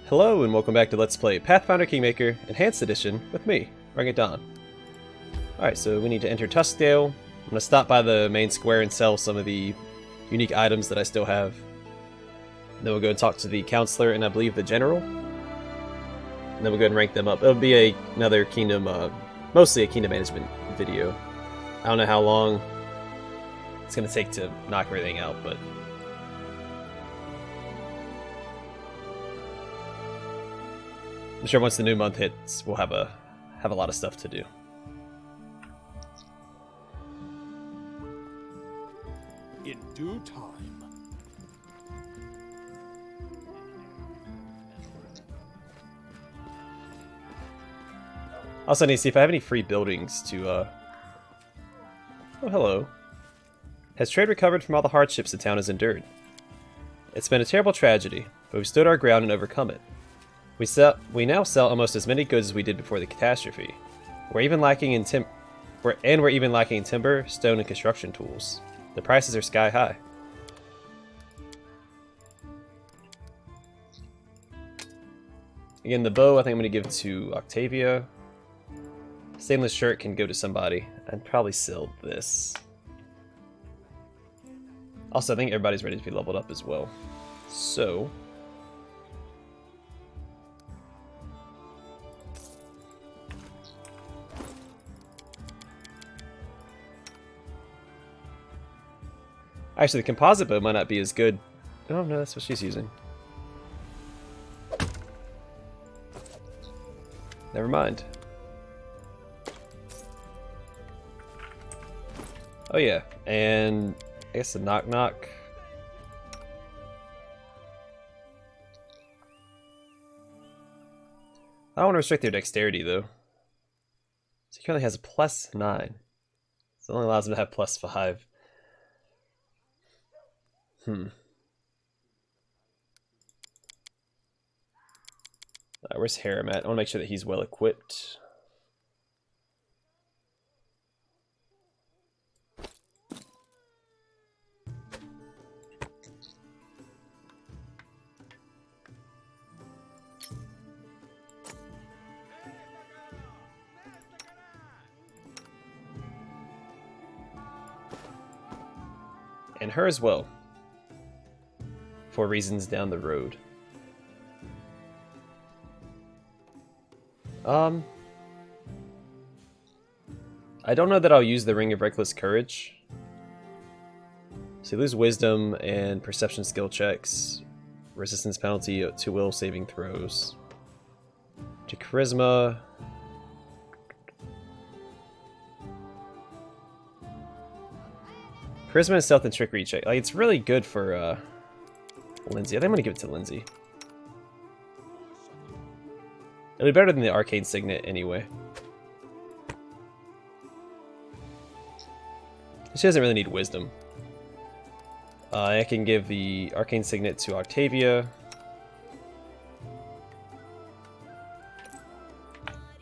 Hello and welcome back to Let's Play Pathfinder Kingmaker Enhanced Edition with me, BringItDon. Alright, so we need to enter Tuskdale. I'm going to stop by the main square and sell some of the unique items that I still have. Then we'll go and talk to the Counselor and I believe the General. And then we'll go and rank them up. It'll be another Kingdom, mostly a Kingdom Management video. I don't know how long it's going to take to knock everything out, but... I'm sure once the new month hits, we'll have a lot of stuff to do. In due time. Also, I need to see if I have any free buildings to. Oh, hello. Has trade recovered from all the hardships the town has endured? It's been a terrible tragedy, but we stood our ground and overcome it. We now sell almost as many goods as we did before the catastrophe. We're even lacking in we're even lacking in timber, stone, and construction tools. The prices are sky high. Again, the bow I think I'm going to give to Octavia. Stainless shirt can go to somebody. I'd probably sell this. Also, I think everybody's ready to be leveled up as well. So... Actually, the composite bow might not be as good. Oh no, that's what she's using. Never mind. Oh yeah, and I guess the knock-knock. I don't want to restrict their dexterity though. So he currently has a +9. So it only allows him to have +5. Where's Harem at? I want to make sure that he's well equipped. And her as well. For reasons down the road. I don't know that I'll use the Ring of Reckless Courage. So you lose Wisdom and Perception skill checks. Resistance penalty to Will saving throws. To Charisma. Charisma and Stealth and Trickery check. Like, it's really good for, Lindsay. I think I'm gonna give it to Lindsay. It'll be better than the Arcane Signet anyway. She doesn't really need Wisdom. I can give the Arcane Signet to Octavia.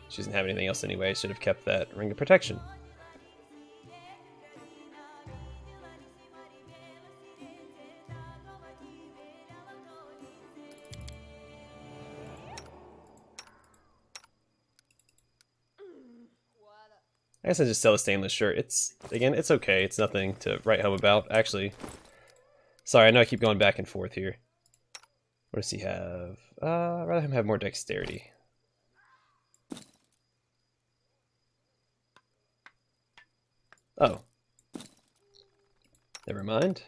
She doesn't have anything else anyway. Should have kept that Ring of Protection. I guess I just sell a stainless shirt. It's okay. It's nothing to write home about. Actually, sorry, I know I keep going back and forth here. What does he have? I'd rather him have more dexterity. Oh. Never mind.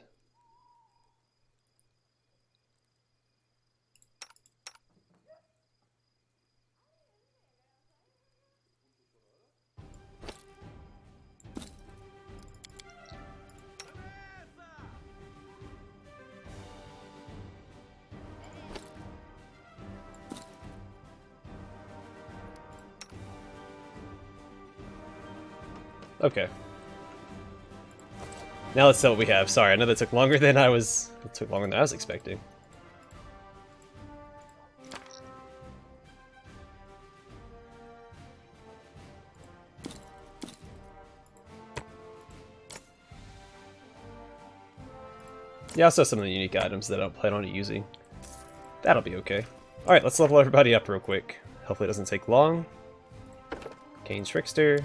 Okay. Now let's sell what we have. Sorry, I know that took longer than I was expecting. Yeah, also some of the unique items that I don't plan on using. That'll be okay. Alright, let's level everybody up real quick. Hopefully it doesn't take long. Kane's Trickster.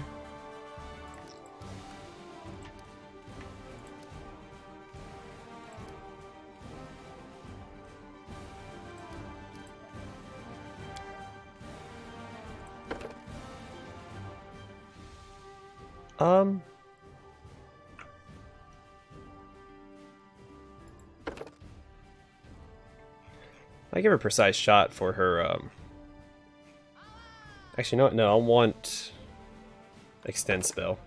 I give her precise shot for her, Actually, no, I want extend spell.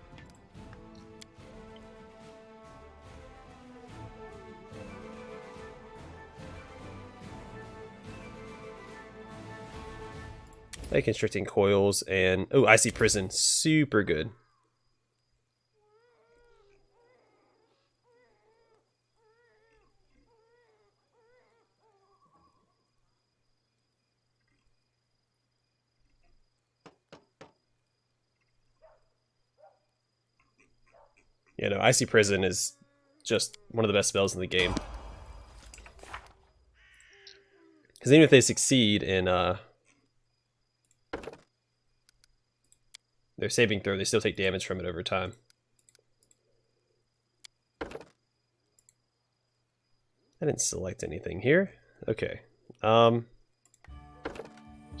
Like constricting coils and oh, icy prison, super good. Yeah, no, Icy Prison is just one of the best spells in the game. Because even if they succeed in their saving throw, they still take damage from it over time. I didn't select anything here. Okay. She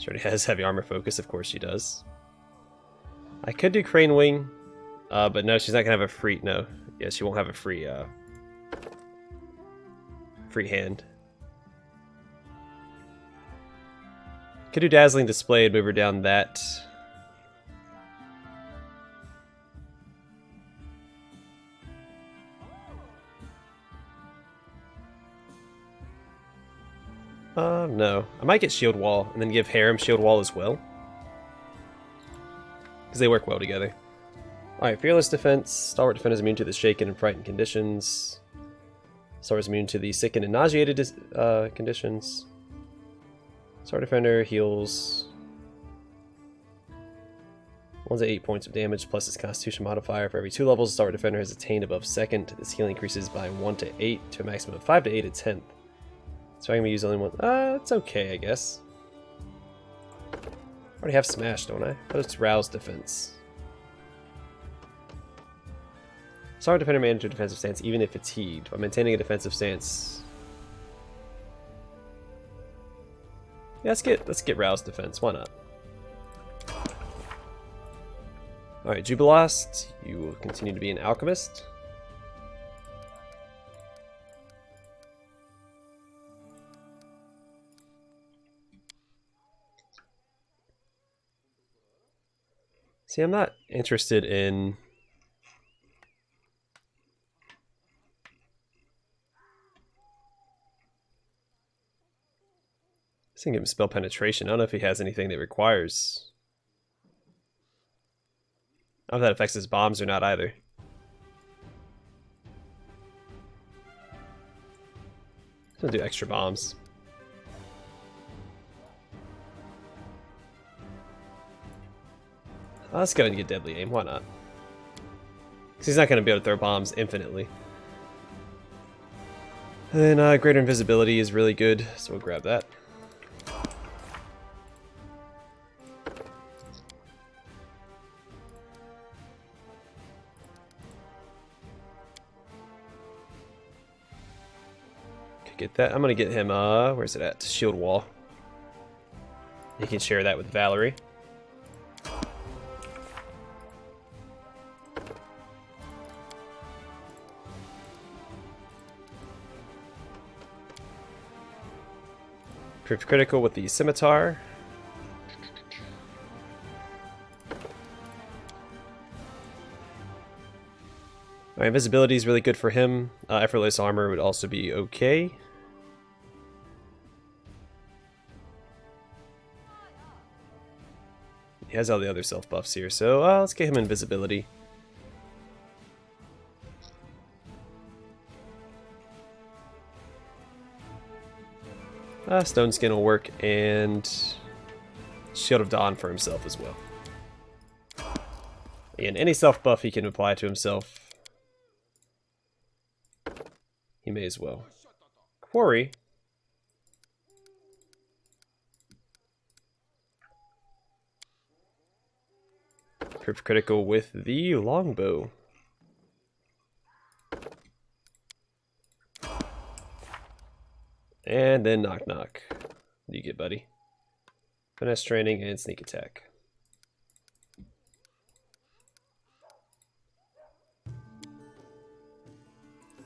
already has heavy armor focus, of course she does. I could do Crane Wing. But no, she's not gonna have a free. No, yeah, she won't have a free hand. Could do Dazzling Display and move her down that. No, I might get Shield Wall and then give Harem Shield Wall as well, because they work well together. Alright, Fearless Defense. Stalwart Defender is immune to the shaken and frightened conditions. Stalwart is immune to the sickened and nauseated conditions. Stalwart Defender heals 1 to 8 points of damage plus its Constitution modifier. For every 2 levels, Stalwart Defender has attained above 2nd. This healing increases by 1 to 8 to a maximum of 5 to 8 at 10th. So I'm going to use only one. It's okay, I guess. I already have Smash, don't I? Post Rouse Defense. Stalwart Defender may enter a defensive stance even if fatigued. While maintaining a defensive stance. Yeah, let's get Rouse Defense. Why not? Alright, Jubilost, you will continue to be an alchemist. See, I'm not interested in I think give him spell penetration. I don't know if he has anything that requires. I don't know if that affects his bombs or not either. I'm gonna do extra bombs. Let's go ahead and get Deadly Aim. Why not? Because he's not going to be able to throw bombs infinitely. And then Greater Invisibility is really good, so we'll grab that. Get that. I'm gonna get him, where's it at? Shield Wall. You can share that with Valerie. Proof critical with the Scimitar. Alright, invisibility is really good for him. Effortless armor would also be okay. He has all the other self buffs here, so let's get him invisibility. Stone Skin will work, and Shield of Dawn for himself as well. And any self buff he can apply to himself, he may as well. Quarry. Proof critical with the longbow. And then knock knock. What do you get, buddy? Finesse training and sneak attack.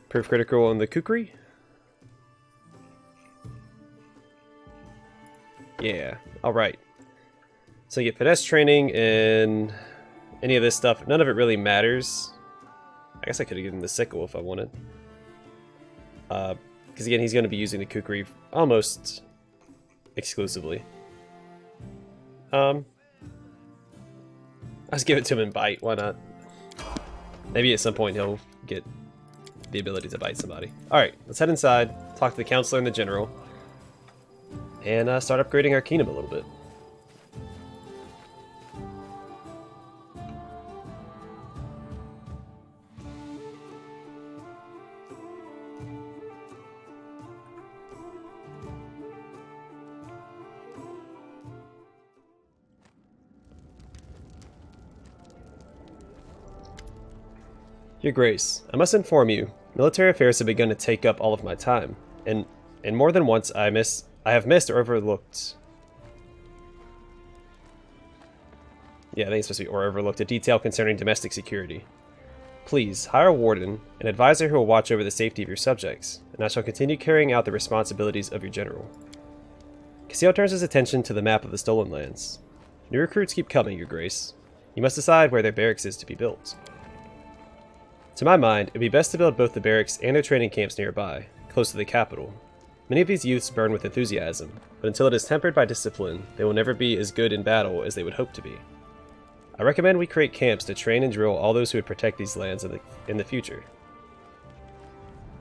Proof critical on the kukri. Yeah, alright. So you get finesse training and any of this stuff. None of it really matters. I guess I could have given him the sickle if I wanted. Because again, he's going to be using the kukri almost exclusively. I'll just give it to him in bite, why not? Maybe at some point he'll get the ability to bite somebody. Alright, let's head inside, talk to the counselor and the general, and start upgrading Arcanum a little bit. Your Grace, I must inform you, military affairs have begun to take up all of my time, and more than once I have missed or overlooked. Yeah, I think it's supposed to be or overlooked a detail concerning domestic security. Please, hire a warden, an advisor who will watch over the safety of your subjects, and I shall continue carrying out the responsibilities of your general. Cassio turns his attention to the map of the Stolen Lands. New recruits keep coming, Your Grace. You must decide where their barracks is to be built. To my mind, it would be best to build both the barracks and their training camps nearby, close to the capital. Many of these youths burn with enthusiasm, but until it is tempered by discipline, they will never be as good in battle as they would hope to be. I recommend we create camps to train and drill all those who would protect these lands in the future.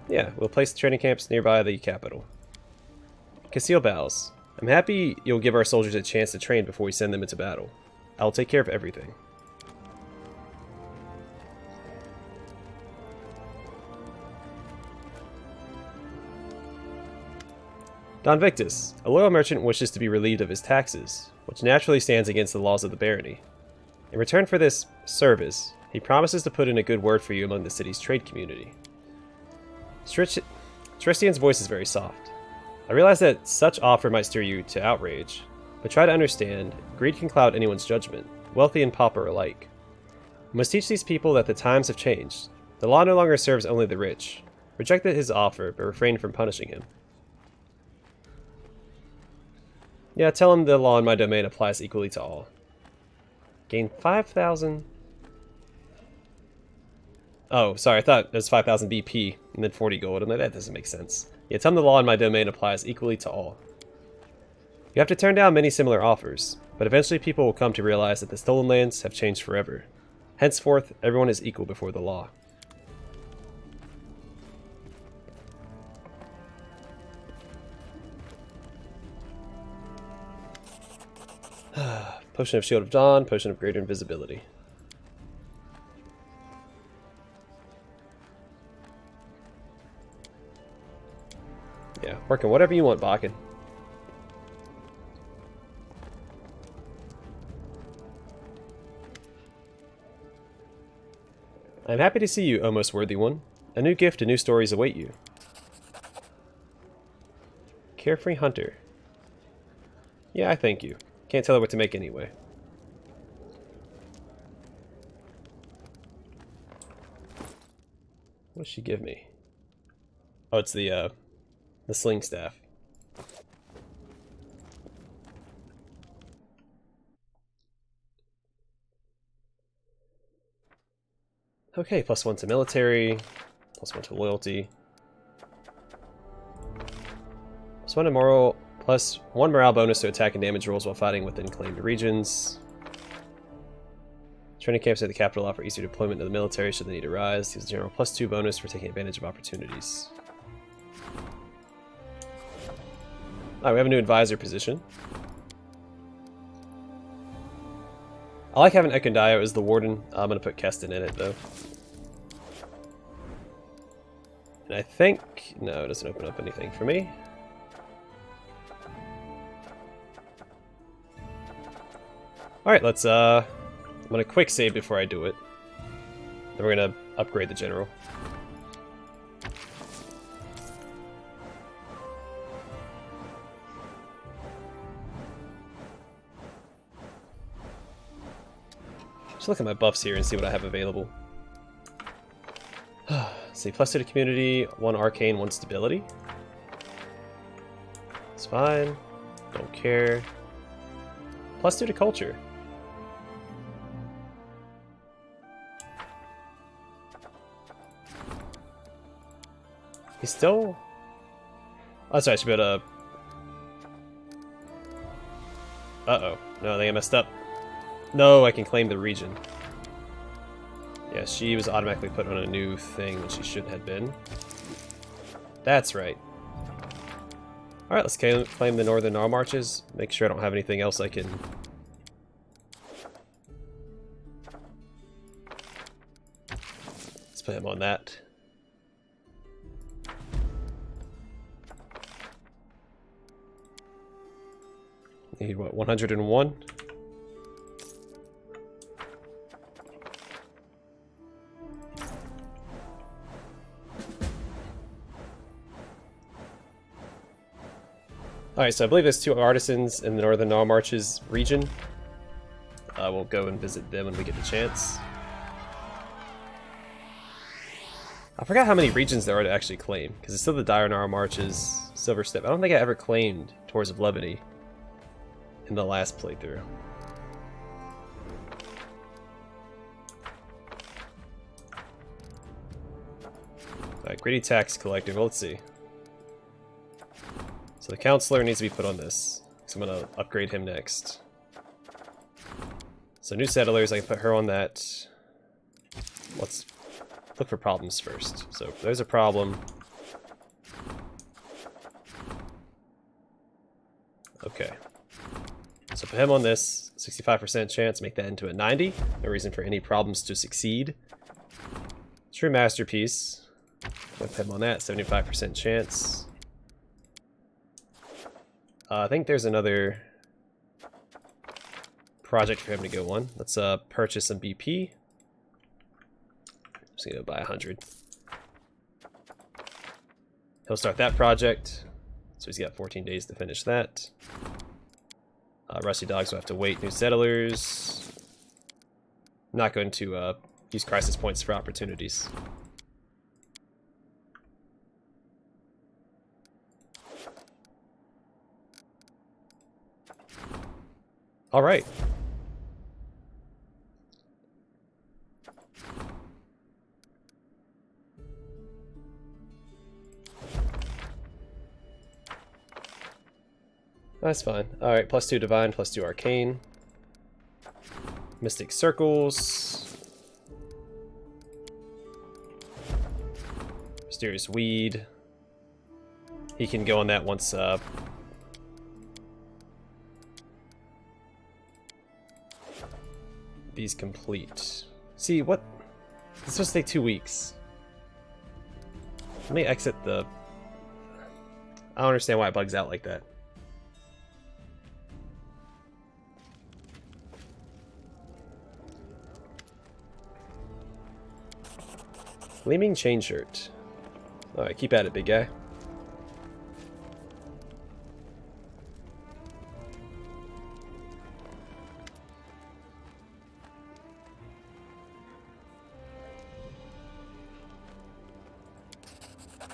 Yeah, we'll place the training camps nearby the capital. Cassio bows. I'm happy you'll give our soldiers a chance to train before we send them into battle. I'll take care of everything. Don Victus, a loyal merchant wishes to be relieved of his taxes, which naturally stands against the laws of the barony. In return for this service, he promises to put in a good word for you among the city's trade community. Tristian's voice is very soft. I realize that such offer might stir you to outrage, but try to understand, greed can cloud anyone's judgment, wealthy and pauper alike. We must teach these people that the times have changed. The law no longer serves only the rich. Reject his offer, but refrain from punishing him. Yeah, tell him the law in my domain applies equally to all. Gain 5,000... Oh, sorry, I thought it was 5,000 BP and then 40 gold. I'm like, that doesn't make sense. Yeah, tell him the law in my domain applies equally to all. You have to turn down many similar offers, but eventually people will come to realize that the Stolen Lands have changed forever. Henceforth, everyone is equal before the law. Potion of Shield of Dawn, Potion of Greater Invisibility. Yeah, working whatever you want, Bakken. I'm happy to see you, O most worthy one. A new gift and new stories await you. Carefree Hunter. Yeah, I thank you. Can't tell her what to make anyway. What does she give me? Oh, it's the sling staff. Okay, +1 to military, +1 to loyalty. +1 to moral, +1 morale bonus to attack and damage rolls while fighting within claimed regions. Training camps at the capital offer easier deployment to the military should the need arise. Gives a general +2 bonus for taking advantage of opportunities. Alright, we have a new advisor position. I like having Ekondio as the warden. I'm going to put Keston in it, though. And I think... no, it doesn't open up anything for me. Alright, let's going to quick save before I do it. Then we're going to upgrade the general. Just look at my buffs here and see what I have available. See, +2 to community, 1 arcane, 1 stability. It's fine. Don't care. +2 to culture. He's still... Oh, sorry, I should be able to... Uh-oh. No, I think I messed up. No, I can claim the region. Yeah, she was automatically put on a new thing when she shouldn't have been. That's right. Alright, let's claim the Northern Gnarl Marches. Make sure I don't have anything else I can... Let's put him on that. Need what, 101? Alright, so I believe there's 2 artisans in the Northern Gnarl Marches region. We'll go and visit them when we get the chance. I forgot how many regions there are to actually claim, because it's still the Dire Gnarl Marches, Silver Step. I don't think I ever claimed Tours of Levity in the last playthrough. Alright, Gritty Tax Collector, well, let's see. So the Counselor needs to be put on this, so I'm going to upgrade him next. So new settlers, I can put her on that. Let's look for problems first. So there's a problem. Okay. So put him on this, 65% chance, make that into a 90. No reason for any problems to succeed. True Masterpiece. Put him on that, 75% chance. I think there's another project for him to go on. Let's purchase some BP. Just gonna buy 100. He'll start that project. So he's got 14 days to finish that. Rusty Dogs will have to wait. New settlers. I'm not going to use crisis points for opportunities. All right. That's fine. All right, +2 Divine, +2 Arcane. Mystic Circles. Mysterious Weed. He can go on that once these complete. See, what? It's supposed to take 2 weeks. Let me exit the... I don't understand why it bugs out like that. Gleaming Chain Shirt. Alright, keep at it, big guy.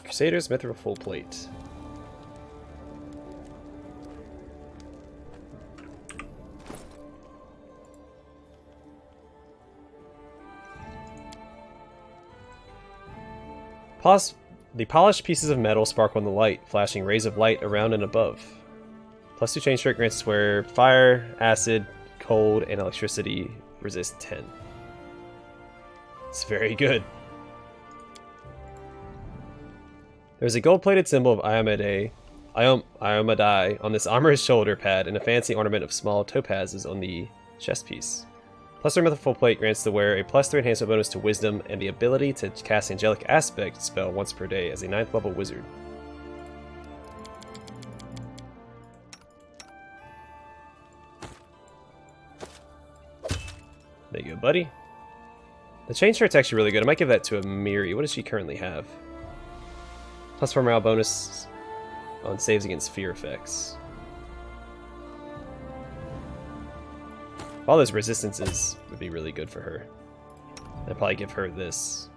Crusaders Mithril Full Plate. The polished pieces of metal sparkle in the light, flashing rays of light around and above. +2 Chain Shirt grants where fire, acid, cold, and electricity resist 10. It's very good. There's a gold-plated symbol of Iomedae on this armorer's shoulder pad and a fancy ornament of small topazes on the chest piece. +3 with a full plate grants the wearer a +3 enhancement bonus to wisdom and the ability to cast Angelic Aspect spell once per day as a 9th level wizard. There you go, buddy. The chain shirt's actually really good. I might give that to a Miri. What does she currently have? Plus 4 morale bonus on saves against fear effects. All those resistances would be really good for her. I'd probably give her this.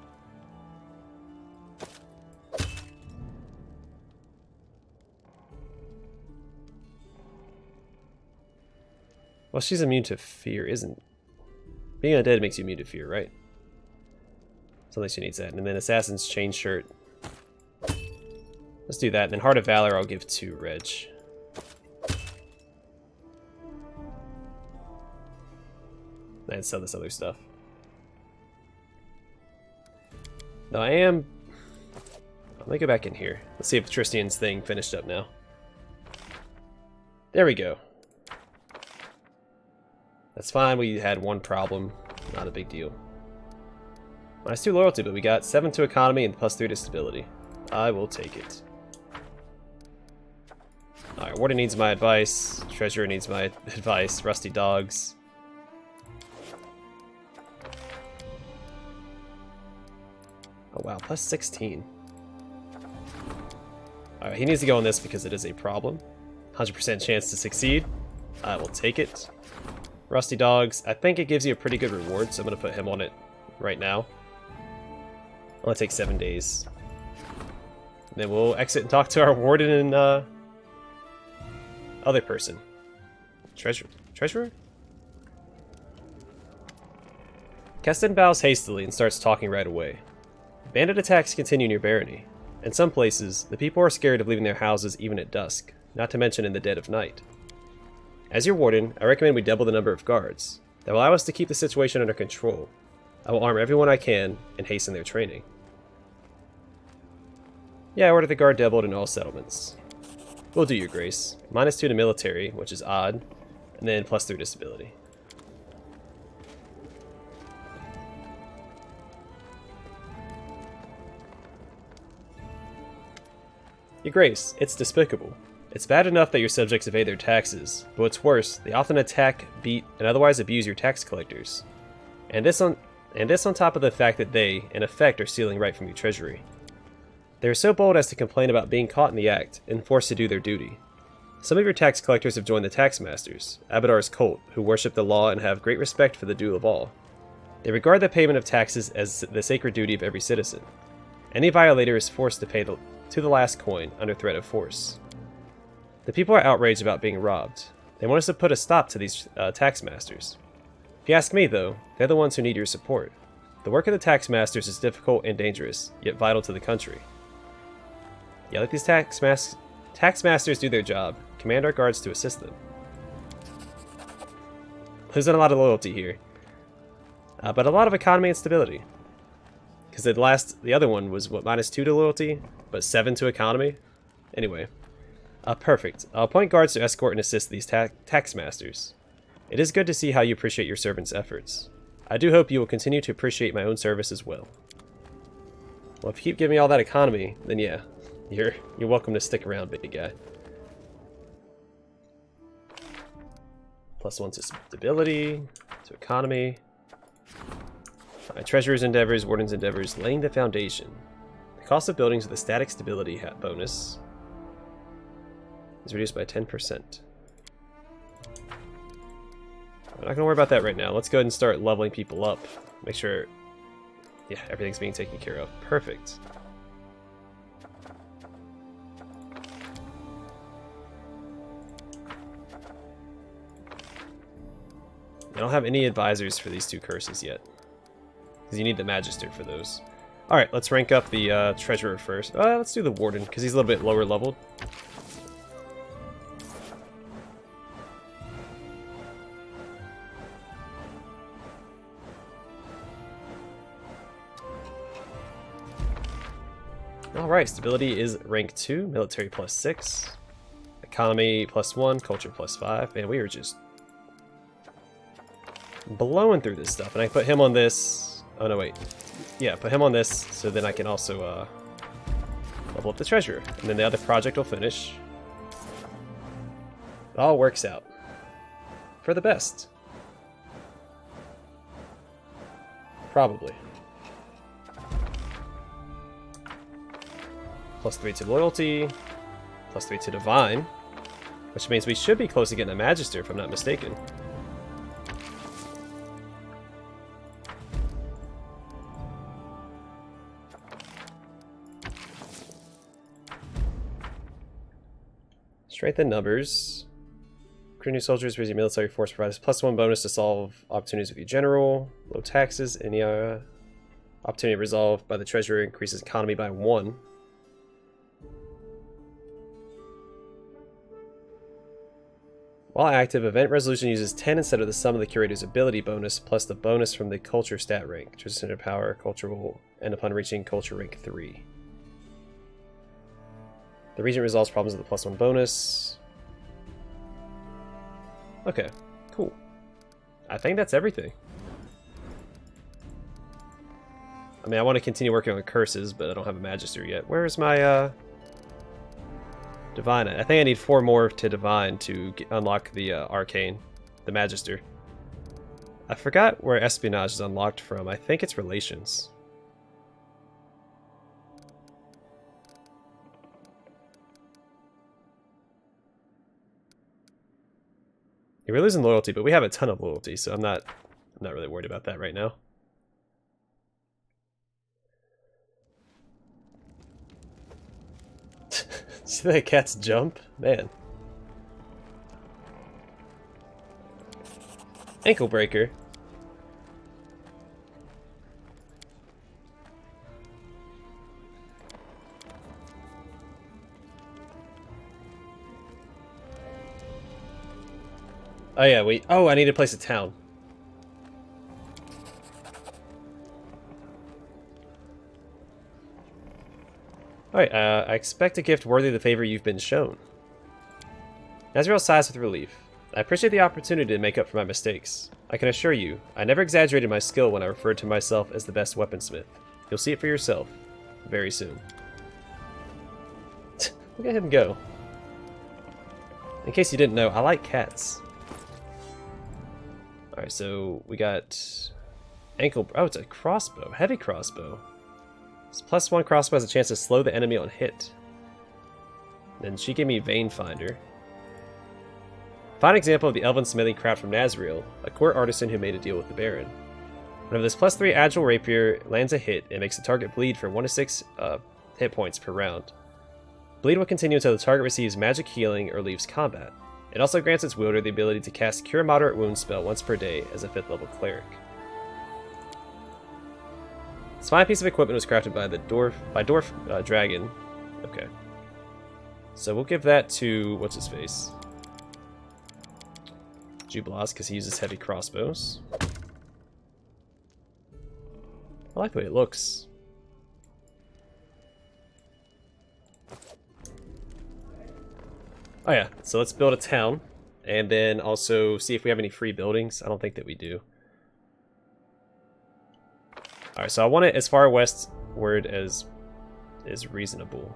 Well, she's immune to fear, isn't... Being undead makes you immune to fear, right? So at least she needs that. And then Assassin's Chain Shirt. Let's do that. And then Heart of Valor I'll give to Reg. And sell this other stuff. Now let me go back in here. Let's see if Tristian's thing finished up now. There we go. That's fine, we had one problem. Not a big deal. -2 loyalty, but we got 7 to economy and +3 to stability. I will take it. Alright, Warden needs my advice. Treasurer needs my advice. Rusty dogs. Oh wow, +16. Alright, he needs to go on this because it is a problem. 100% chance to succeed. I will take it. Rusty dogs, I think it gives you a pretty good reward, so I'm going to put him on it right now. Only take 7 days. And then we'll exit and talk to our warden and other person. Treasurer? Keston bows hastily and starts talking right away. Bandit attacks continue near Barony. In some places, the people are scared of leaving their houses even at dusk, not to mention in the dead of night. As your warden, I recommend we double the number of guards. That will allow us to keep the situation under control. I will arm everyone I can and hasten their training. Yeah, I ordered the guard doubled in all settlements. Will do, your grace. -2 to military, which is odd, and then +3 to stability. Your grace, it's despicable. It's bad enough that your subjects evade their taxes, but what's worse, they often attack, beat, and otherwise abuse your tax collectors. And this on top of the fact that they, in effect, are stealing right from your treasury. They are so bold as to complain about being caught in the act and forced to do their duty. Some of your tax collectors have joined the tax masters, Abadar's cult, who worship the law and have great respect for the due of all. They regard the payment of taxes as the sacred duty of every citizen. Any violator is forced to pay to the last coin under threat of force. The people are outraged about being robbed. They want us to put a stop to these tax masters. If you ask me, though, they're the ones who need your support. The work of the tax masters is difficult and dangerous, yet vital to the country. Yeah, let these tax masters do their job. Command our guards to assist them. Losing a lot of loyalty here. But a lot of economy and stability. Because the other one was, what, -2 to loyalty, but 7 to economy? Anyway. Perfect. I'll appoint guards to escort and assist these tax masters. It is good to see how you appreciate your servants' efforts. I do hope you will continue to appreciate my own service as well. Well, if you keep giving me all that economy, then yeah, you're welcome to stick around, big guy. +1 to stability, to economy. Alright, Treasurer's Endeavors, Warden's Endeavors, laying the foundation. The cost of buildings with a static stability bonus is reduced by 10%. I'm not going to worry about that right now. Let's go ahead and start leveling people up. Make sure, yeah, everything's being taken care of. Perfect. I don't have any advisors for these 2 curses yet, because you need the Magister for those. Alright, let's rank up the Treasurer first. Let's do the Warden, because he's a little bit lower leveled. Alright, stability is rank 2, military +6, economy +1, culture +5. Man, we are just blowing through this stuff. And I put him on this. Oh no, wait. Yeah, put him on this so then I can also level up the treasurer. And then the other project will finish. It all works out for the best. Probably. +3 to loyalty, +3 to divine, which means we should be close to getting a magister if I'm not mistaken. Strength in numbers. Recruit new soldiers, raise your military force, provides +1 bonus to solve opportunities with your general. Low taxes, any opportunity resolved by the treasurer increases economy by 1. While active, event resolution uses 10 instead of the sum of the curator's ability bonus plus the bonus from the culture stat rank. Transcendent power, culture will end upon reaching culture rank 3. The regent resolves problems with the +1 bonus. Okay, cool. I think that's everything. I mean, I want to continue working on curses, but I don't have a magister yet. Where's my divine? I think I need 4 more to divine to unlock the arcane, the magister. I forgot where espionage is unlocked from. I think it's relations. We're losing loyalty, but we have a ton of loyalty, so I'm not really worried about that right now. See that cat's jump? Man. Ankle breaker. Oh yeah, I need to place a town. Alright, I expect a gift worthy of the favor you've been shown. Nazriel sighs with relief. I appreciate the opportunity to make up for my mistakes. I can assure you, I never exaggerated my skill when I referred to myself as the best weaponsmith. You'll see it for yourself, very soon. Look at him go. In case you didn't know, I like cats. Alright, so we got ankle... Oh, it's a crossbow. Heavy crossbow. This +1 crossbow has a chance to slow the enemy on hit. Then she gave me Vein Finder. Fine example of the elven smithing craft from Nazriel, a court artisan who made a deal with the Baron. Whenever this +3 agile rapier lands a hit, it makes the target bleed for 1 to 6 hit points per round. Bleed will continue until the target receives magic healing or leaves combat. It also grants its wielder the ability to cast Cure Moderate Wounds spell once per day as a 5th level cleric. This fine piece of equipment was crafted by the Dwarf Dragon. Okay. So we'll give that to, what's his face? Jublas, because he uses heavy crossbows. I like the way it looks. Oh yeah, so let's build a town, and then also see if we have any free buildings. I don't think that we do. Alright, so I want it as far westward as is reasonable.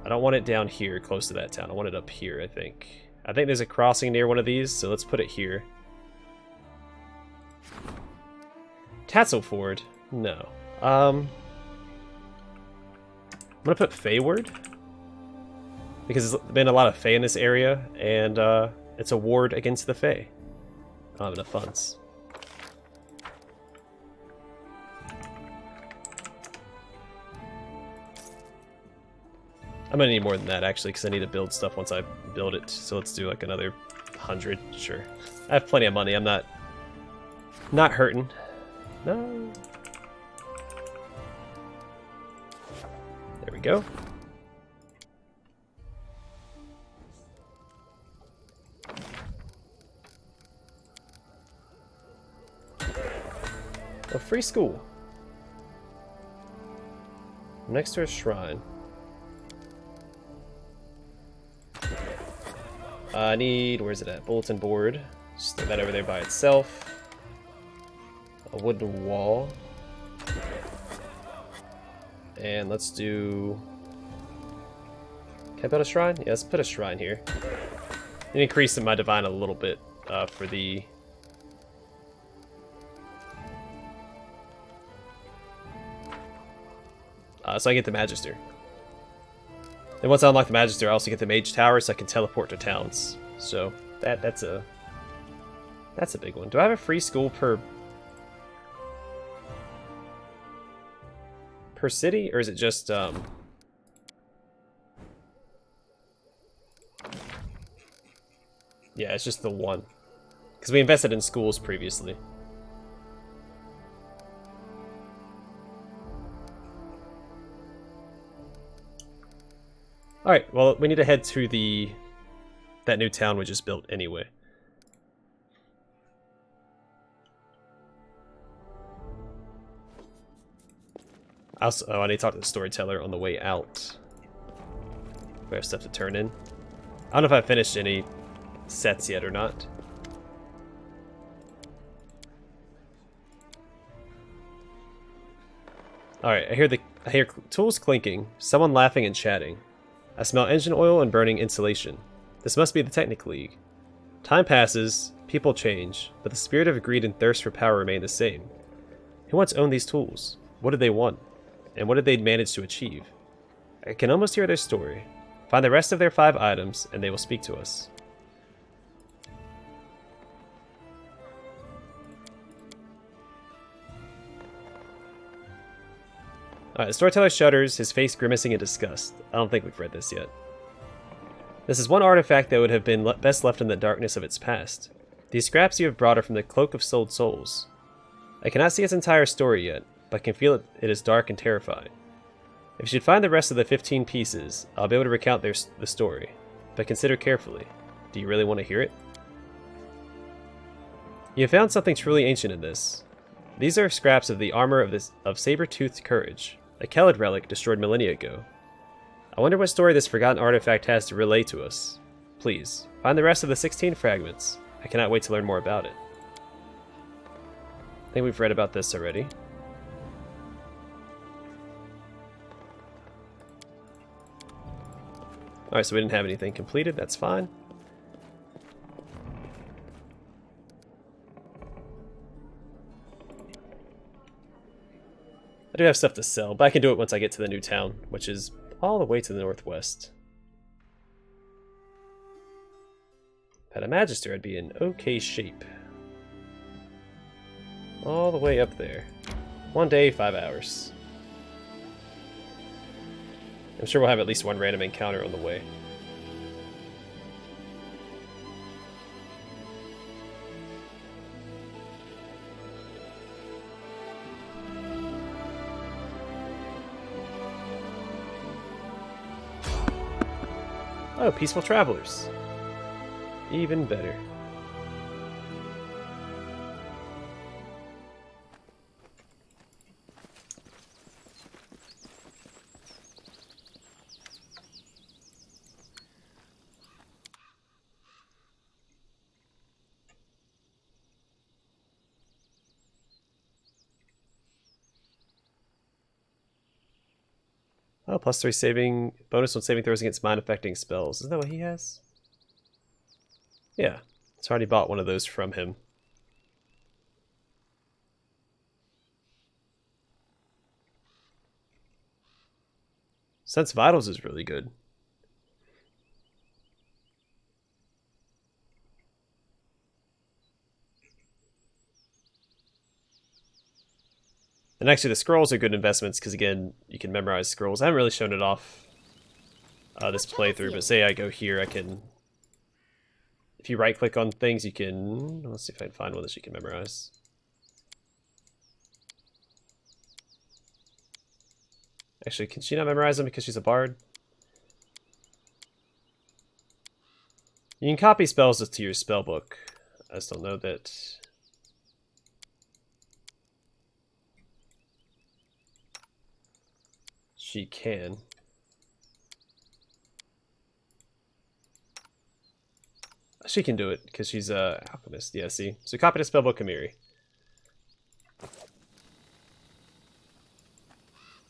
I don't want it down here close to that town. I want it up here, I think. I think there's a crossing near one of these, so let's put it here. Tatzelford? No. I'm gonna put Feyward, because there's been a lot of Fey in this area, and it's a ward against the Fey. I don't have enough funds. I'm gonna need more than that, actually, because I need to build stuff once I build it. So let's do like another 100, sure. I have plenty of money, I'm not hurting. No. There we go. A free school. Next to a shrine. I need, where's it at? Bulletin board. Just throw that over there by itself. A wooden wall. And let's do... Can I build a shrine? Yeah, let's put a shrine here. And increase my divine a little bit for the So I get the Magister. And once I unlock the Magister, I also get the Mage Tower, so I can teleport to towns. So that's a big one. Do I have a free school per city, or is it just yeah, it's just the one. Because we invested in schools previously. Alright, well, we need to head to that new town we just built anyway. Also, I need to talk to the storyteller on the way out. We have stuff to turn in. I don't know if I've finished any sets yet or not. Alright, I hear tools clinking, someone laughing and chatting. I smell engine oil and burning insulation. This must be the Technic League. Time passes, people change, but the spirit of greed and thirst for power remain the same. Who once owned these tools? What did they want? And what did they manage to achieve? I can almost hear their story. Find the rest of their 5 items, and they will speak to us. Alright, the storyteller shudders, his face grimacing in disgust. I don't think we've read this yet. This is one artifact that would have been best left in the darkness of its past. These scraps you have brought are from the Cloak of Souled Souls. I cannot see its entire story yet, but can feel it is dark and terrifying. If you should find the rest of the 15 pieces, I'll be able to recount the story. But consider carefully. Do you really want to hear it? You have found something truly ancient in this. These are scraps of the armor of saber-toothed courage, a Kelid relic destroyed millennia ago. I wonder what story this forgotten artifact has to relay to us. Please, find the rest of the 16 fragments. I cannot wait to learn more about it. I think we've read about this already. Alright, so we didn't have anything completed, that's fine. I do have stuff to sell, but I can do it once I get to the new town, which is all the way to the northwest. If I had a Magister, I'd be in okay shape. All the way up there. 1 day, 5 hours. I'm sure we'll have at least one random encounter on the way. Oh, peaceful travelers. Even better. Oh, +3 saving, bonus on saving throws against mind-affecting spells. Isn't that what he has? Yeah, it's already bought one of those from him. Sense Vitals is really good. And actually the scrolls are good investments because, again, you can memorize scrolls. I haven't really shown it off this playthrough, but say I go here, I can... If you right-click on things, you can... Let's see if I can find one that you can memorize. Actually, can she not memorize them because she's a bard? You can copy spells to your spellbook. I just don't know that... She can. She can do it because she's a alchemist. Yeah, see. So copy the spellbook Kamiri.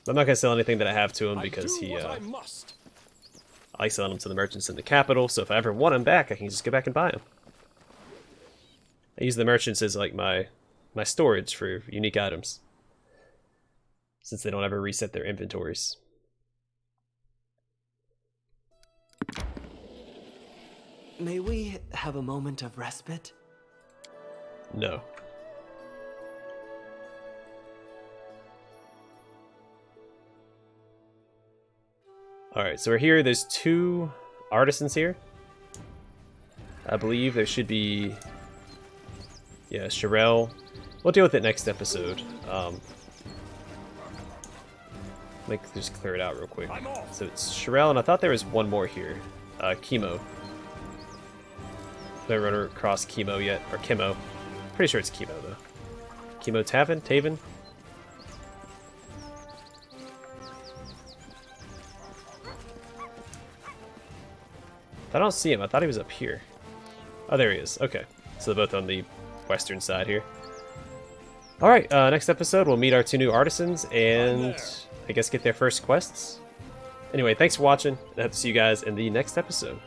I'm not gonna sell anything that I have to him because he I like selling them to the merchants in the capital. So if I ever want them back, I can just go back and buy them. I use the merchants as like my storage for unique items. since they don't ever reset their inventories. May we have a moment of respite? No. Alright, so we're here. There's 2 artisans here. I believe there should be... yeah, Sherelle. We'll deal with it next episode. Let me just clear it out real quick. So it's Sherelle, and I thought there was one more here. Chemo. I haven't run across Chemo yet, or Chemo. Pretty sure it's Chemo, though. Chemo Taven? I don't see him. I thought he was up here. Oh, there he is. Okay. So they're both on the western side here. Alright, next episode we'll meet our 2 new artisans and I guess get their first quests. Anyway, thanks for watching. I hope to see you guys in the next episode.